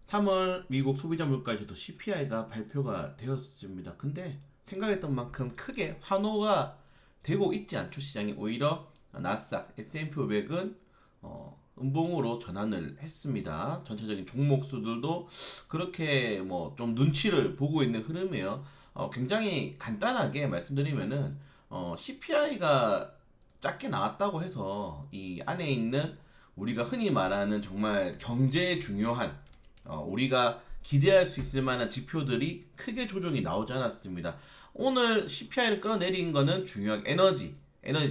3월 미국 소비자 물가지수 CPI가 발표가 되었습니다. 근데 생각했던 만큼 크게 환호가 되고 있지 않죠. 시장이 오히려 나스닥, S&P 500은 음봉으로 전환을 했습니다. 전체적인 종목 수들도 그렇게 뭐 좀 눈치를 보고 있는 흐름이에요. 굉장히 간단하게 말씀드리면은 CPI가 작게 나왔다고 해서 이 안에 있는 우리가 흔히 말하는 정말 경제에 중요한 우리가 기대할 수 있을 만한 지표들이 크게 조정이 나오지 않았습니다. 오늘 CPI를 끌어내린 거는 중요하게 에너지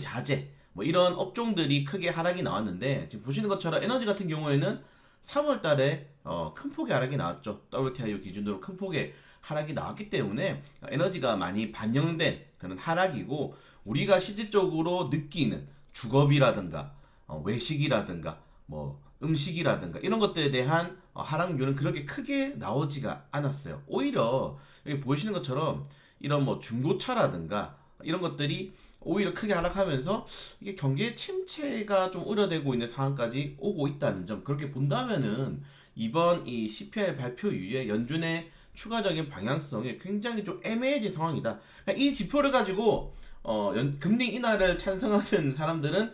자재, 뭐 이런 업종들이 크게 하락이 나왔는데 지금 보시는 것처럼 에너지 같은 경우에는 3월 달에 큰 폭의 하락이 나왔죠. WTI 기준으로 큰 폭의 하락이 나왔기 때문에 에너지가 많이 반영된 그런 하락이고 우리가 실질적으로 느끼는 주거비라든가 외식이라든가 뭐 음식이라든가 이런 것들에 대한 하락률은 그렇게 크게 나오지가 않았어요. 오히려 여기 보시는 것처럼 이런 뭐 중고차라든가 이런 것들이 오히려 크게 하락하면서 이게 경기의 침체가 좀 우려되고 있는 상황까지 오고 있다는 점, 그렇게 본다면은 이번 이 CPI 발표 이후에 연준의 추가적인 방향성이 굉장히 좀 애매해진 상황이다. 그러니까 이 지표를 가지고 금리 인하를 찬성하는 사람들은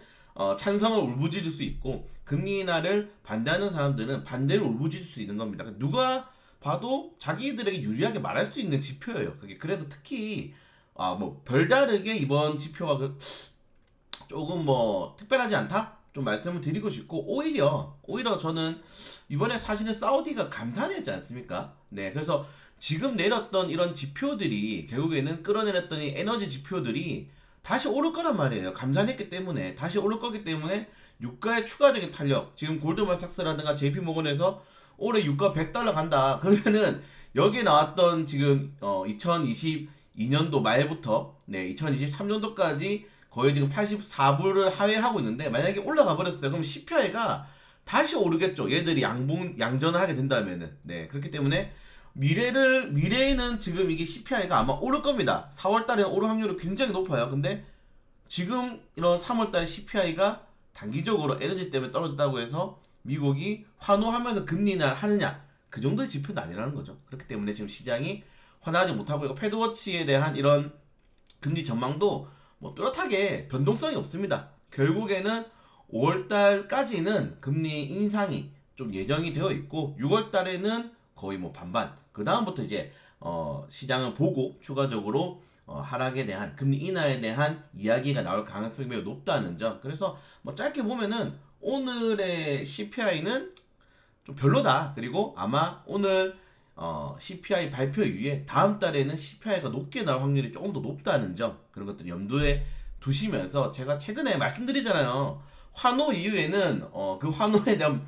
찬성을 울부짖을 수 있고 금리 인하를 반대하는 사람들은 반대를 울부짖을 수 있는 겁니다. 그러니까 누가 봐도 자기들에게 유리하게 말할 수 있는 지표예요. 그게 그래서 특히 뭐 별다르게 이번 지표가 조금 뭐 특별하지 않다? 좀 말씀을 드리고 싶고 오히려 저는 이번에 사실은 사우디가 감산했지 않습니까? 네, 그래서 지금 내렸던 이런 지표들이 결국에는 끌어내렸던 이 에너지 지표들이 다시 오를 거란 말이에요. 감산했기 때문에 다시 오를 거기 때문에 유가의 추가적인 탄력. 지금 골드만삭스라든가 JP모건에서 올해 유가 100달러 간다. 그러면은 여기에 나왔던 지금 2022년도 말부터 2023년도까지 거의 지금 84불을 하회하고 있는데 만약에 올라가 버렸어요. 그럼 CPI가 다시 오르겠죠. 얘들이 양전을 하게 된다면은. 네, 그렇기 때문에 미래에는 지금 이게 CPI가 아마 오를 겁니다. 4월 달에는 오를 확률이 굉장히 높아요. 근데 지금 이런 3월 달 CPI가 단기적으로 에너지 때문에 떨어졌다고 해서 미국이 환호하면서 금리 인하를 하느냐, 그 정도의 지표는 아니라는 거죠. 그렇기 때문에 지금 시장이 환호하지 못하고 있고 패드워치에 대한 이런 금리 전망도 뭐 뚜렷하게 변동성이 없습니다. 결국에는 5월 달까지는 금리 인상이 좀 예정이 되어 있고 6월 달에는 거의 뭐 반반. 그 다음부터 이제 시장을 보고 추가적으로 하락에 대한 금리 인하에 대한 이야기가 나올 가능성이 매우 높다는 점. 그래서 뭐 짧게 보면은 오늘의 CPI는 좀 별로다. 그리고 아마 오늘 CPI 발표 이후에 다음 달에는 CPI가 높게 나올 확률이 조금 더 높다는 점, 그런 것들 염두에 두시면서 제가 최근에 말씀드리잖아요. 환호 이후에는 그 환호에 대한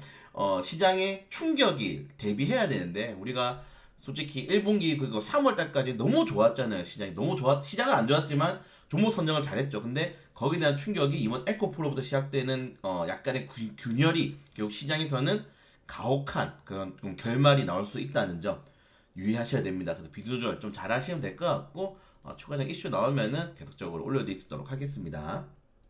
시장의 충격이 대비해야 되는데 우리가 솔직히 1분기 그리고 3월 달까지 너무 좋았잖아요. 시장은 안 좋았지만 종목 선정을 잘했죠. 근데 거기에 대한 충격이 이번 에코프로부터 시작되는 약간의 균열이 결국 시장에서는 가혹한 그런 좀 결말이 나올 수 있다는 점 유의하셔야 됩니다. 그래서 비교 조절 좀 잘하시면 될 것 같고 추가적인 이슈 나오면은 계속적으로 올려드릴 수 있도록 하겠습니다.